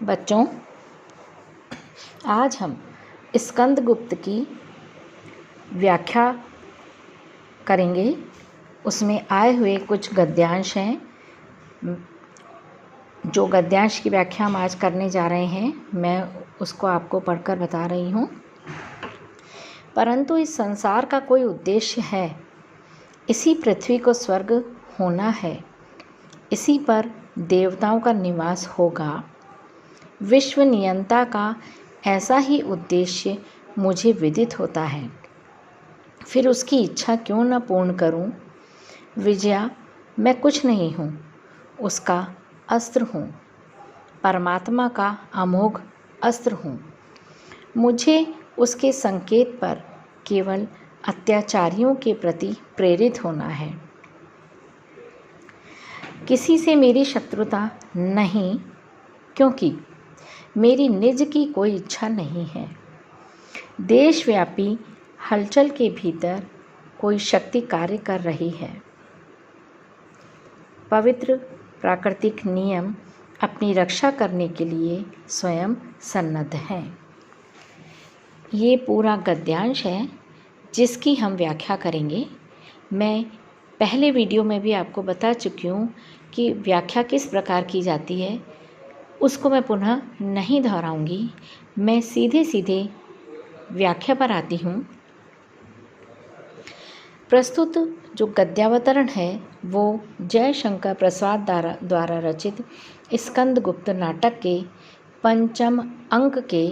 बच्चों, आज हम स्कंदगुप्त की व्याख्या करेंगे। उसमें आए हुए कुछ गद्यांश हैं। जो गद्यांश की व्याख्या हम आज करने जा रहे हैं, मैं उसको आपको पढ़कर बता रही हूँ। परंतु इस संसार का कोई उद्देश्य है। इसी पृथ्वी को स्वर्ग होना है। इसी पर देवताओं का निवास होगा। विश्व नियंता का ऐसा ही उद्देश्य मुझे विदित होता है। फिर उसकी इच्छा क्यों न पूर्ण करूं? विजया, मैं कुछ नहीं हूँ, उसका अस्त्र हूँ। परमात्मा का अमोघ अस्त्र हूँ। मुझे उसके संकेत पर केवल अत्याचारियों के प्रति प्रेरित होना है। किसी से मेरी शत्रुता नहीं, क्योंकि मेरी निज की कोई इच्छा नहीं है। देशव्यापी हलचल के भीतर कोई शक्ति कार्य कर रही है। पवित्र प्राकृतिक नियम अपनी रक्षा करने के लिए स्वयं सन्नद्ध हैं। ये पूरा गद्यांश है जिसकी हम व्याख्या करेंगे। मैं पहले वीडियो में भी आपको बता चुकी हूँ कि व्याख्या किस प्रकार की जाती है। उसको मैं पुनः नहीं दोहराऊंगी। मैं सीधे व्याख्या पर आती हूँ। प्रस्तुत जो गद्यावतरण है वो जयशंकर प्रसाद द्वारा रचित स्कंदगुप्त नाटक के 5 अंक के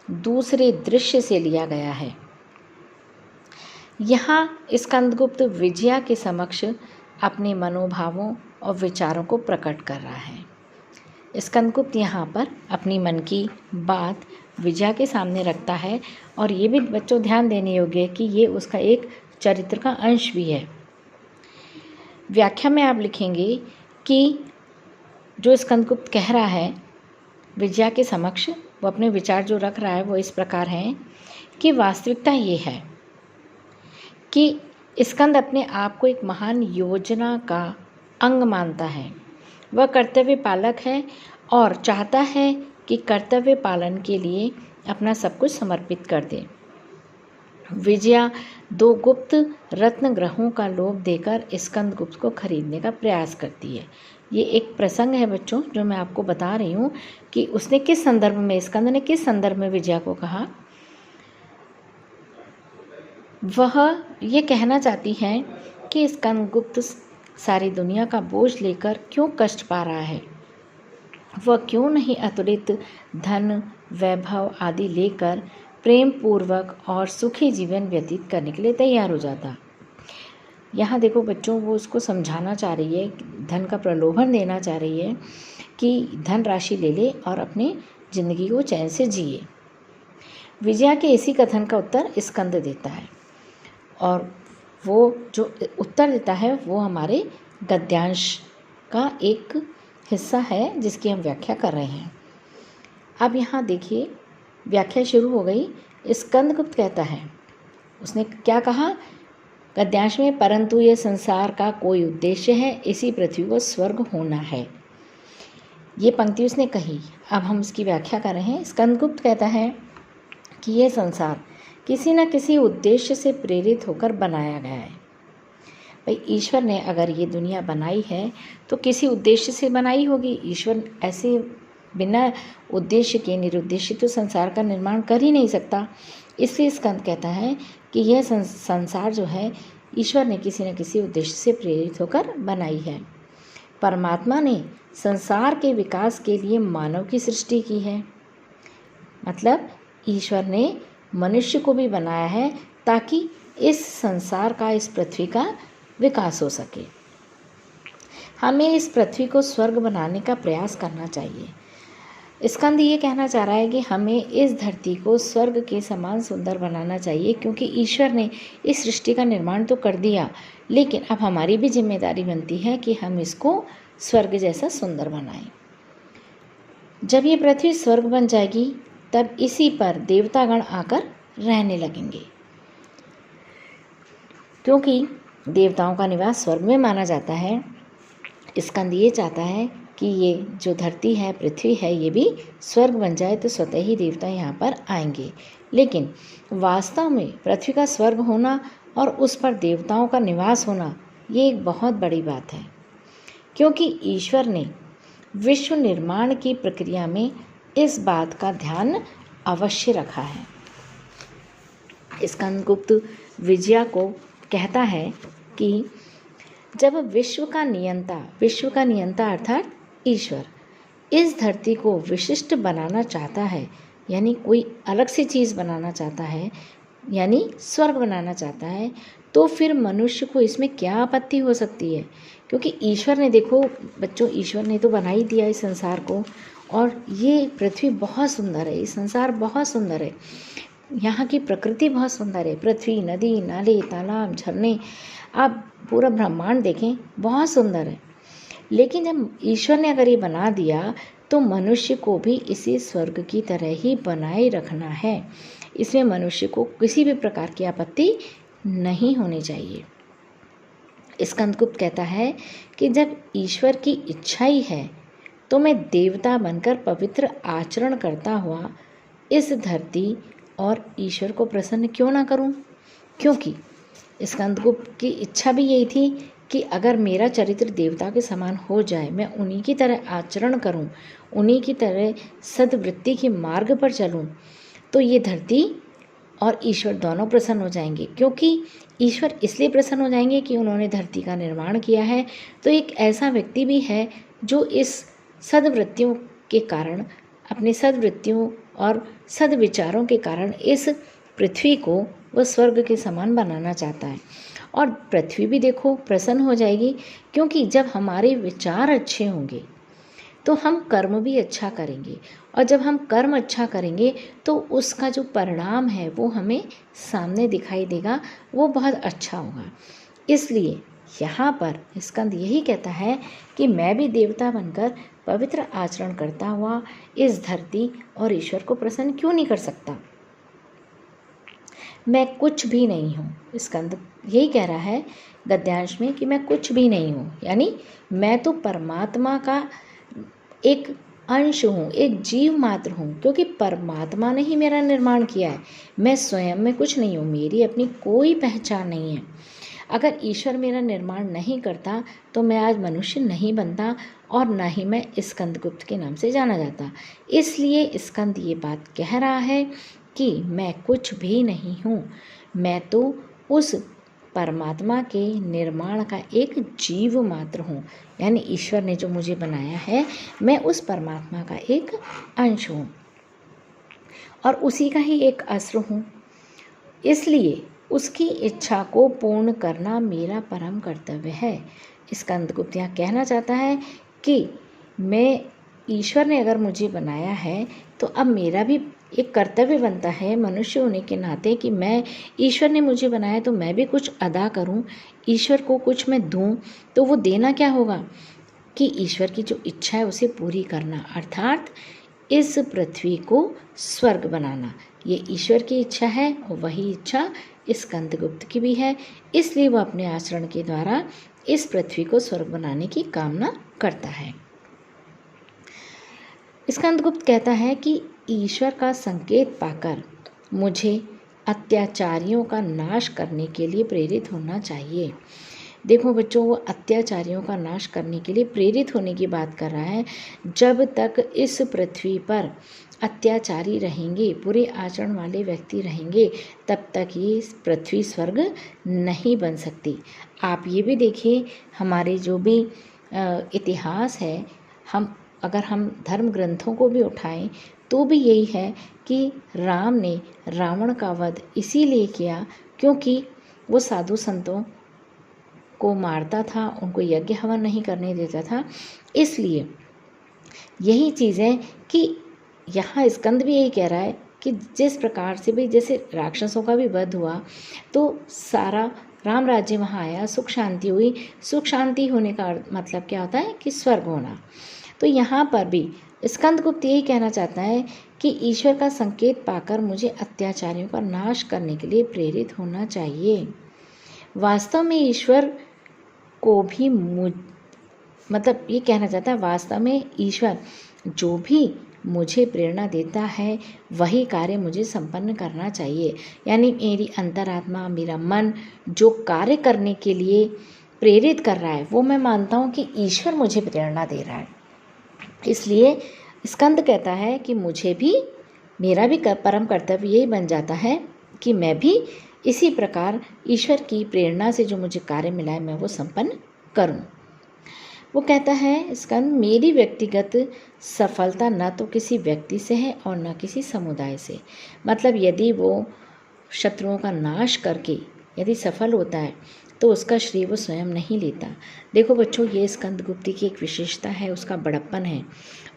दूसरे दृश्य से लिया गया है। यहाँ स्कंदगुप्त विजया के समक्ष अपने मनोभावों और विचारों को प्रकट कर रहा है। स्कंदगुप्त यहाँ पर अपनी मन की बात विजया के सामने रखता है और ये भी बच्चों ध्यान देने योग्य है कि ये उसका एक चरित्र का अंश भी है। व्याख्या में आप लिखेंगे कि जो स्कंदगुप्त कह रहा है विजया के समक्ष, वो अपने विचार जो रख रहा है वो इस प्रकार हैं कि वास्तविकता ये है कि स्कंद अपने आप को एक महान योजना का अंग मानता है। वह कर्तव्य पालक है और चाहता है कि कर्तव्य पालन के लिए अपना सब कुछ समर्पित कर दे। विजया 2 गुप्त रत्न ग्रहों का लोभ देकर स्कंदगुप्त को खरीदने का प्रयास करती है। ये एक प्रसंग है बच्चों जो मैं आपको बता रही हूँ कि उसने किस संदर्भ में, स्कंद ने किस संदर्भ में विजया को कहा। वह ये कहना चाहती है कि स्कंदगुप्त सारी दुनिया का बोझ लेकर क्यों कष्ट पा रहा है। वह क्यों नहीं अतुलित धन, वैभव आदि लेकर प्रेम पूर्वक और सुखी जीवन व्यतीत करने के लिए तैयार हो जाता। यहाँ देखो बच्चों, वो उसको समझाना चाह रही है, धन का प्रलोभन देना चाह रही है कि धन राशि ले ले और अपनी ज़िंदगी को चैन से जिए। विजया के इसी कथन का उत्तर स्कंद देता है और वो जो उत्तर देता है वो हमारे गद्यांश का एक हिस्सा है जिसकी हम व्याख्या कर रहे हैं। अब यहाँ देखिए, व्याख्या शुरू हो गई। स्कंदगुप्त कहता है, उसने क्या कहा गद्यांश में, परंतु ये संसार का कोई उद्देश्य है। इसी पृथ्वी को स्वर्ग होना है। ये पंक्ति उसने कही। अब हम इसकी व्याख्या कर रहे हैं। स्कंदगुप्त कहता है कि यह संसार किसी न किसी उद्देश्य से प्रेरित होकर बनाया गया है। भाई, ईश्वर ने अगर ये दुनिया बनाई है तो किसी उद्देश्य से बनाई होगी। ईश्वर ऐसे बिना उद्देश्य के निरुद्देश्य तो संसार का निर्माण कर ही नहीं सकता। इसलिए स्कंद कहता है कि यह संसार जो है ईश्वर ने किसी न किसी उद्देश्य से प्रेरित होकर बनाई है। परमात्मा ने संसार के विकास के लिए मानव की सृष्टि की है। मतलब ईश्वर ने मनुष्य को भी बनाया है ताकि इस संसार का, इस पृथ्वी का विकास हो सके। हमें इस पृथ्वी को स्वर्ग बनाने का प्रयास करना चाहिए। स्कंद ये कहना चाह रहा है कि हमें इस धरती को स्वर्ग के समान सुंदर बनाना चाहिए, क्योंकि ईश्वर ने इस सृष्टि का निर्माण तो कर दिया, लेकिन अब हमारी भी जिम्मेदारी बनती है कि हम इसको स्वर्ग जैसा सुंदर बनाएं। जब ये पृथ्वी स्वर्ग बन जाएगी तब इसी पर देवतागण आकर रहने लगेंगे, क्योंकि देवताओं का निवास स्वर्ग में माना जाता है। स्कंद ये चाहता है कि ये जो धरती है, पृथ्वी है, ये भी स्वर्ग बन जाए तो स्वतः ही देवता यहाँ पर आएंगे। लेकिन वास्तव में पृथ्वी का स्वर्ग होना और उस पर देवताओं का निवास होना, ये एक बहुत बड़ी बात है, क्योंकि ईश्वर ने विश्व निर्माण की प्रक्रिया में इस बात का ध्यान अवश्य रखा है। स्कंदगुप्त विजया को कहता है कि जब विश्व का नियंता अर्थात ईश्वर इस धरती को विशिष्ट बनाना चाहता है, यानी कोई अलग सी चीज़ बनाना चाहता है, यानी स्वर्ग बनाना चाहता है, तो फिर मनुष्य को इसमें क्या आपत्ति हो सकती है? क्योंकि ईश्वर ने, देखो बच्चों, ईश्वर ने तो बना ही दिया इस संसार को, और ये पृथ्वी बहुत सुंदर है, ये संसार बहुत सुंदर है, यहाँ की प्रकृति बहुत सुंदर है। पृथ्वी, नदी, नाले, तालाब, झरने, आप पूरा ब्रह्मांड देखें, बहुत सुंदर है। लेकिन जब ईश्वर ने अगर ये बना दिया तो मनुष्य को भी इसी स्वर्ग की तरह ही बनाए रखना है। इसमें मनुष्य को किसी भी प्रकार की आपत्ति नहीं होनी चाहिए। स्कंदगुप्त कहता है कि जब ईश्वर की इच्छा ही है तो मैं देवता बनकर पवित्र आचरण करता हुआ इस धरती और ईश्वर को प्रसन्न क्यों ना करूं? क्योंकि स्कंदगुप्त की इच्छा भी यही थी कि अगर मेरा चरित्र देवता के समान हो जाए, मैं उन्हीं की तरह आचरण करूं, उन्हीं की तरह सद्वृत्ति के मार्ग पर चलूं, तो ये धरती और ईश्वर दोनों प्रसन्न हो जाएंगे। क्योंकि ईश्वर इसलिए प्रसन्न हो जाएंगे कि उन्होंने धरती का निर्माण किया है, तो एक ऐसा व्यक्ति भी है जो इस सद्वृत्तियों के कारण, अपने सद्वृत्तियों और सद्विचारों के कारण इस पृथ्वी को वह स्वर्ग के समान बनाना चाहता है। और पृथ्वी भी देखो प्रसन्न हो जाएगी, क्योंकि जब हमारे विचार अच्छे होंगे तो हम कर्म भी अच्छा करेंगे, और जब हम कर्म अच्छा करेंगे तो उसका जो परिणाम है वो हमें सामने दिखाई देगा, वो बहुत अच्छा होगा। इसलिए यहाँ पर स्कंद यही कहता है कि मैं भी देवता बनकर पवित्र आचरण करता हुआ इस धरती और ईश्वर को प्रसन्न क्यों नहीं कर सकता। मैं कुछ भी नहीं हूँ। स्कंद यही कह रहा है गद्यांश में कि मैं कुछ भी नहीं हूँ, यानी मैं तो परमात्मा का एक अंश हूँ, एक जीव मात्र हूँ, क्योंकि परमात्मा ने ही मेरा निर्माण किया है। मैं स्वयं में कुछ नहीं हूँ, मेरी अपनी कोई पहचान नहीं है। अगर ईश्वर मेरा निर्माण नहीं करता तो मैं आज मनुष्य नहीं बनता और न ही मैं स्कंदगुप्त के नाम से जाना जाता। इसलिए स्कंद ये बात कह रहा है कि मैं कुछ भी नहीं हूँ, मैं तो उस परमात्मा के निर्माण का एक जीव मात्र हूँ, यानी ईश्वर ने जो मुझे बनाया है, मैं उस परमात्मा का एक अंश हूँ और उसी का ही एक असर हूँ। इसलिए उसकी इच्छा को पूर्ण करना मेरा परम कर्तव्य है। स्कंदगुप्त यहाँ कहना चाहता है कि मैं, ईश्वर ने अगर मुझे बनाया है तो अब मेरा भी एक कर्तव्य बनता है मनुष्य होने के नाते कि मैं, ईश्वर ने मुझे बनाया तो मैं भी कुछ अदा करूं, ईश्वर को कुछ मैं दूं। तो वो देना क्या होगा कि ईश्वर की जो इच्छा है उसे पूरी करना, अर्थात इस पृथ्वी को स्वर्ग बनाना। ये ईश्वर की इच्छा है और वही इच्छा स्कंदगुप्त की भी है। इसलिए वो अपने आचरण के द्वारा इस पृथ्वी को स्वर्ग बनाने की कामना करता है। स्कंदगुप्त कहता है कि ईश्वर का संकेत पाकर मुझे अत्याचारियों का नाश करने के लिए प्रेरित होना चाहिए। देखो बच्चों, वो अत्याचारियों का नाश करने के लिए प्रेरित होने की बात कर रहा है। जब तक इस पृथ्वी पर अत्याचारी रहेंगे, बुरे आचरण वाले व्यक्ति रहेंगे, तब तक ये पृथ्वी स्वर्ग नहीं बन सकती। आप ये भी देखिए, हमारे जो भी इतिहास है, अगर हम धर्म ग्रंथों को भी उठाएं तो भी यही है कि राम ने रावण का वध इसीलिए किया क्योंकि वो साधु संतों को मारता था, उनको यज्ञ हवन नहीं करने देता था। इसलिए यही चीज़ें कि यहाँ स्कंद भी यही कह रहा है कि जिस प्रकार से भी, जैसे राक्षसों का भी वध हुआ तो सारा राम राज्य वहाँ आया, सुख शांति हुई। सुख शांति होने का मतलब क्या होता है कि स्वर्ग होना। तो यहाँ पर भी स्कंदगुप्त यही कहना चाहता है कि ईश्वर का संकेत पाकर मुझे अत्याचारियों का नाश करने के लिए प्रेरित होना चाहिए। वास्तव में ईश्वर को भी मतलब ये कहना चाहता है वास्तव में ईश्वर जो भी मुझे प्रेरणा देता है वही कार्य मुझे संपन्न करना चाहिए। यानी मेरी अंतरात्मा, मेरा मन जो कार्य करने के लिए प्रेरित कर रहा है वो मैं मानता हूँ कि ईश्वर मुझे प्रेरणा दे रहा है। इसलिए स्कंद कहता है कि मुझे भी, मेरा भी परम कर्तव्य यही बन जाता है कि मैं भी इसी प्रकार ईश्वर की प्रेरणा से जो मुझे कार्य मिला है मैं वो संपन्न करूं। वो कहता है स्कंद, मेरी व्यक्तिगत सफलता न तो किसी व्यक्ति से है और न किसी समुदाय से। मतलब यदि वो शत्रुओं का नाश करके यदि सफल होता है तो उसका श्रेय वो स्वयं नहीं लेता। देखो बच्चों, ये स्कंदगुप्त की एक विशेषता है, उसका बड़प्पन है।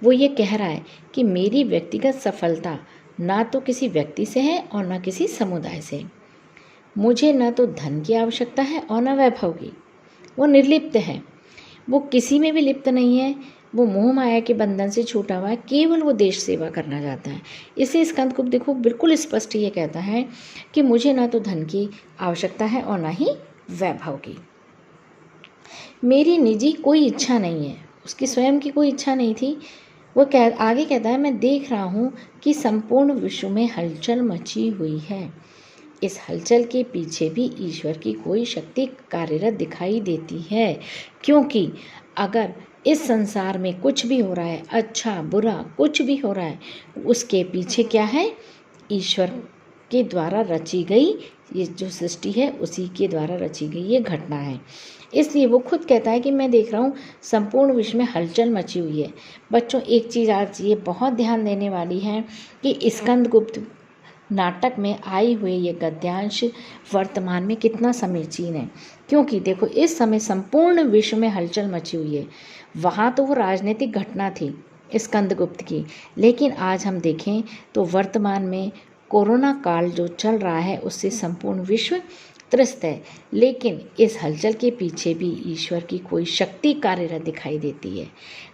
वो ये कह रहा है कि मेरी व्यक्तिगत सफलता ना तो किसी व्यक्ति से है और न किसी समुदाय से। मुझे न तो धन की आवश्यकता है और न वैभव की। वो निर्लिप्त है, वो किसी में भी लिप्त नहीं है, वो मोह माया के बंधन से छूटा हुआ है, केवल वो देश सेवा करना चाहता है। इसलिए स्कंदगुप्त देखो बिल्कुल स्पष्ट ये कहता है कि मुझे ना तो धन की आवश्यकता है और ना ही वैभव की। मेरी निजी कोई इच्छा नहीं है, उसकी स्वयं की कोई इच्छा नहीं थी। वो आगे कहता है, मैं देख रहा हूँ कि संपूर्ण विश्व में हलचल मची हुई है। इस हलचल के पीछे भी ईश्वर की कोई शक्ति कार्यरत दिखाई देती है, क्योंकि अगर इस संसार में कुछ भी हो रहा है, अच्छा बुरा कुछ भी हो रहा है, उसके पीछे क्या है? ईश्वर के द्वारा रची गई ये जो सृष्टि है उसी के द्वारा रची गई ये घटना है। इसलिए वो खुद कहता है कि मैं देख रहा हूँ संपूर्ण विश्व में हलचल मची हुई है। बच्चों, एक चीज़ आज ये बहुत ध्यान देने वाली है कि स्कंदगुप्त नाटक में आई हुई ये गद्यांश वर्तमान में कितना समीचीन है। क्योंकि देखो, इस समय संपूर्ण विश्व में हलचल मची हुई है। वहाँ तो वो राजनीतिक घटना थी स्कंदगुप्त की, लेकिन आज हम देखें तो वर्तमान में कोरोना काल जो चल रहा है उससे संपूर्ण विश्व त्रस्त है। लेकिन इस हलचल के पीछे भी ईश्वर की कोई शक्ति कार्यरत दिखाई देती है।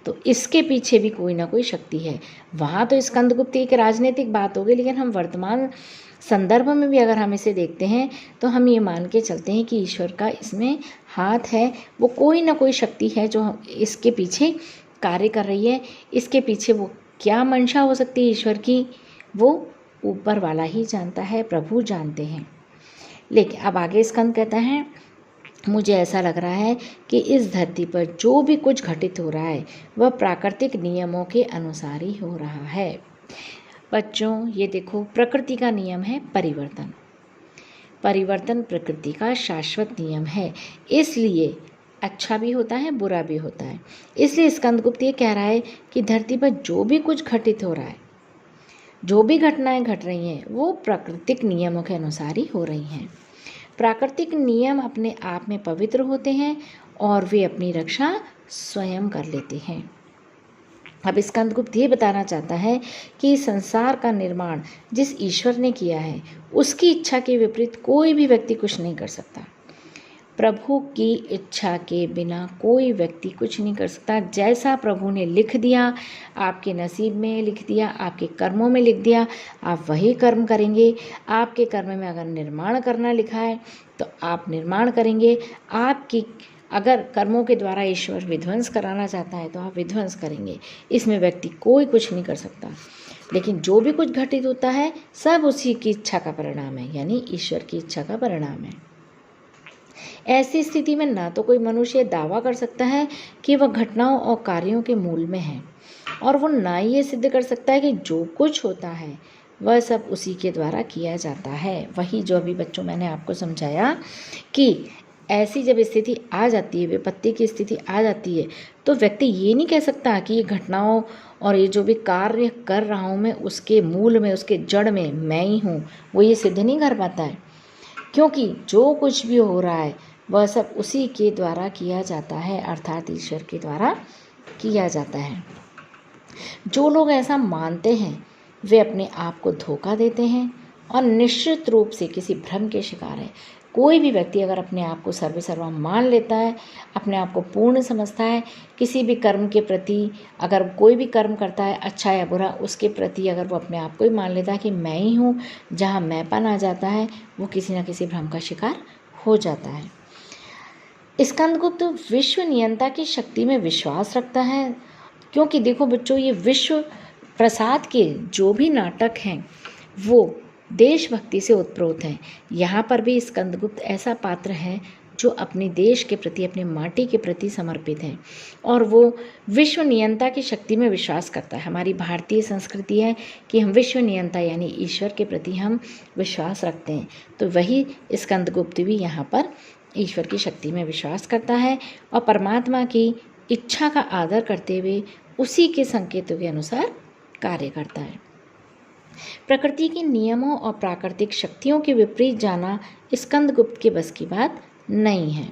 तो इसके पीछे भी कोई ना कोई शक्ति है। वहाँ तो स्कंदगुप्त एक राजनीतिक बात हो गई, लेकिन हम वर्तमान संदर्भ में भी अगर हम इसे देखते हैं तो हम ये मान के चलते हैं कि ईश्वर का इसमें हाथ है। वो कोई ना कोई शक्ति है जो इसके पीछे कार्य कर रही है। इसके पीछे वो क्या मंशा हो सकती है ईश्वर की, वो ऊपर वाला ही जानता है, प्रभु जानते हैं। लेकिन अब आगे स्कंद कहता है, मुझे ऐसा लग रहा है कि इस धरती पर जो भी कुछ घटित हो रहा है वह प्राकृतिक नियमों के अनुसार ही हो रहा है। बच्चों, ये देखो, प्रकृति का नियम है परिवर्तन। परिवर्तन प्रकृति का शाश्वत नियम है, इसलिए अच्छा भी होता है बुरा भी होता है। इसलिए स्कंदगुप्त ये कह रहा है कि धरती पर जो भी कुछ घटित हो रहा है, जो भी घटनाएं घट रही हैं, वो प्राकृतिक नियमों के अनुसार ही हो रही हैं। प्राकृतिक नियम अपने आप में पवित्र होते हैं और वे अपनी रक्षा स्वयं कर लेते हैं। अब स्कंदगुप्त ये बताना चाहता है कि संसार का निर्माण जिस ईश्वर ने किया है उसकी इच्छा के विपरीत कोई भी व्यक्ति कुछ नहीं कर सकता। प्रभु की इच्छा के बिना कोई व्यक्ति कुछ नहीं कर सकता। जैसा प्रभु ने लिख दिया, आपके नसीब में लिख दिया, आपके कर्मों में लिख दिया, आप वही कर्म करेंगे। आपके कर्म में अगर निर्माण करना लिखा है तो आप निर्माण करेंगे। आपकी अगर कर्मों के द्वारा ईश्वर विध्वंस कराना चाहता है तो आप विध्वंस करेंगे। इसमें व्यक्ति कोई कुछ नहीं कर सकता। लेकिन जो भी कुछ घटित होता है सब उसी की इच्छा का परिणाम है, यानी ईश्वर की इच्छा का परिणाम है। ऐसी स्थिति में ना तो कोई मनुष्य दावा कर सकता है कि वह घटनाओं और कार्यों के मूल में है, और वो ना ही ये सिद्ध कर सकता है कि जो कुछ होता है वह सब उसी के द्वारा किया जाता है। वही जो अभी बच्चों मैंने आपको समझाया कि ऐसी जब स्थिति आ जाती है, विपत्ति की स्थिति आ जाती है, तो व्यक्ति ये नहीं कह सकता कि ये घटनाओं और ये जो भी कार्य कर रहा हूँ मैं उसके मूल में, उसके जड़ में मैं ही हूँ। वो ये सिद्ध नहीं कर पाता है, क्योंकि जो कुछ भी हो रहा है वह सब उसी के द्वारा किया जाता है, अर्थात ईश्वर के द्वारा किया जाता है। जो लोग ऐसा मानते हैं वे अपने आप को धोखा देते हैं और निश्चित रूप से किसी भ्रम के शिकार है। कोई भी व्यक्ति अगर अपने आप को सर्वेसर्वा मान लेता है, अपने आप को पूर्ण समझता है, किसी भी कर्म के प्रति अगर कोई भी कर्म करता है अच्छा या बुरा, उसके प्रति अगर वो अपने आप को ही मान लेता है कि मैं ही हूँ, जहाँ मैंपन आ जाता है वो किसी न किसी भ्रम का शिकार हो जाता है। स्कंदगुप्त विश्व नियंता की शक्ति में विश्वास रखता है, क्योंकि देखो बच्चों, ये विश्व प्रसाद के जो भी नाटक हैं वो देशभक्ति से उत्प्रोत हैं। यहाँ पर भी स्कंदगुप्त ऐसा पात्र है जो अपने देश के प्रति, अपनी माटी के प्रति समर्पित है और वो विश्व नियंता की शक्ति में विश्वास करता है। हमारी भारतीय संस्कृति है कि हम विश्व नियंता यानी ईश्वर के प्रति हम विश्वास रखते हैं, तो वही स्कंदगुप्त भी यहाँ पर ईश्वर की शक्ति में विश्वास करता है और परमात्मा की इच्छा का आदर करते हुए उसी के संकेतों के अनुसार कार्य करता है। प्रकृति के नियमों और प्राकृतिक शक्तियों के विपरीत जाना स्कंदगुप्त के बस की बात नहीं है।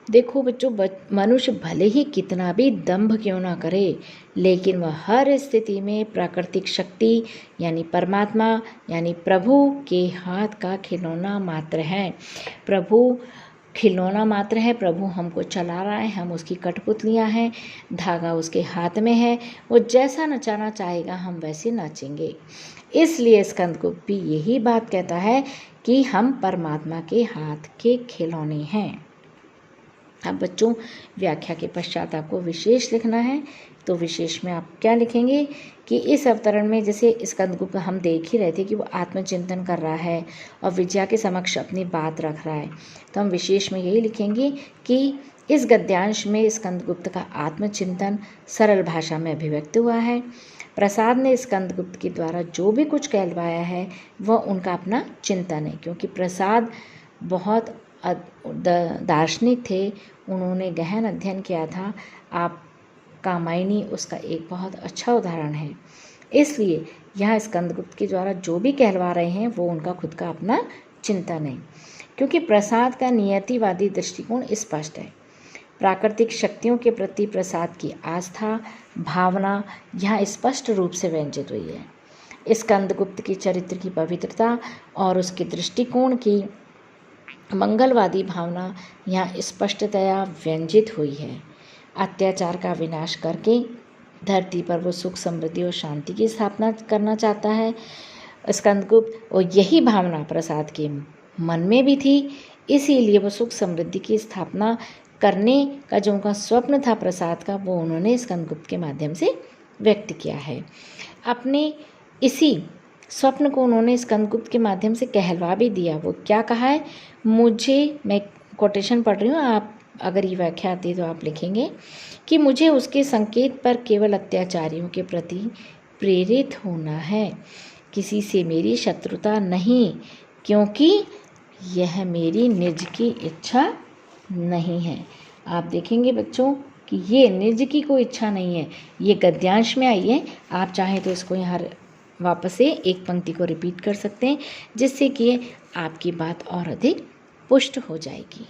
देखो बच्चों, मनुष्य भले ही कितना भी दंभ क्यों ना करे, लेकिन वह हर स्थिति में प्राकृतिक शक्ति यानी परमात्मा यानी प्रभु के हाथ का खिलौना मात्र है। प्रभु खिलौना मात्र है, प्रभु हमको चला रहा है, हम उसकी कठपुतलियाँ हैं, धागा उसके हाथ में है, वो जैसा नचाना चाहेगा हम वैसे नाचेंगे। इसलिए स्कंदगुप्त भी यही बात कहता है कि हम परमात्मा के हाथ के खिलौने हैं। अब बच्चों, व्याख्या के पश्चात आपको विशेष लिखना है, तो विशेष में आप क्या लिखेंगे कि इस अवतरण में जैसे स्कंदगुप्त हम देख ही रहे थे कि वो आत्मचिंतन कर रहा है और विजया के समक्ष अपनी बात रख रहा है, तो हम विशेष में यही लिखेंगे कि इस गद्यांश में स्कंदगुप्त का आत्मचिंतन सरल भाषा में अभिव्यक्त हुआ है। प्रसाद ने स्कंदगुप्त के द्वारा जो भी कुछ कहलवाया है वह उनका अपना चिंतन है, क्योंकि प्रसाद बहुत दार्शनिक थे, उन्होंने गहन अध्ययन किया था। आप कामायनी उसका एक बहुत अच्छा उदाहरण है। इसलिए यहाँ स्कंदगुप्त के द्वारा जो भी कहलवा रहे हैं वो उनका खुद का अपना चिंतन है, क्योंकि प्रसाद का नियतिवादी दृष्टिकोण स्पष्ट है। प्राकृतिक शक्तियों के प्रति प्रसाद की आस्था भावना यहाँ स्पष्ट रूप से व्यंजित हुई है। स्कंदगुप्त के चरित्र की पवित्रता और उसके दृष्टिकोण की मंगलवादी भावना यहाँ स्पष्टतया व्यंजित हुई है। अत्याचार का विनाश करके धरती पर वो सुख समृद्धि और शांति की स्थापना करना चाहता है स्कंदगुप्त, और यही भावना प्रसाद के मन में भी थी। इसीलिए वो सुख समृद्धि की स्थापना करने का जो उनका स्वप्न था प्रसाद का, वो उन्होंने स्कंदगुप्त के माध्यम से व्यक्त किया है। अपने इसी स्वप्न को उन्होंने स्कंदगुप्त के माध्यम से कहलवा भी दिया। वो क्या कहा है, मैं कोटेशन पढ़ रही हूँ, आप अगर ये व्याख्या आती तो आप लिखेंगे कि मुझे उसके संकेत पर केवल अत्याचारियों के प्रति प्रेरित होना है, किसी से मेरी शत्रुता नहीं, क्योंकि यह मेरी निज की इच्छा नहीं है। आप देखेंगे बच्चों कि ये निज की कोई इच्छा नहीं है, ये गद्यांश में आई है। आप चाहें तो इसको यहाँ वापस से एक पंक्ति को रिपीट कर सकते हैं, जिससे कि आपकी बात और अधिक पुष्ट हो जाएगी।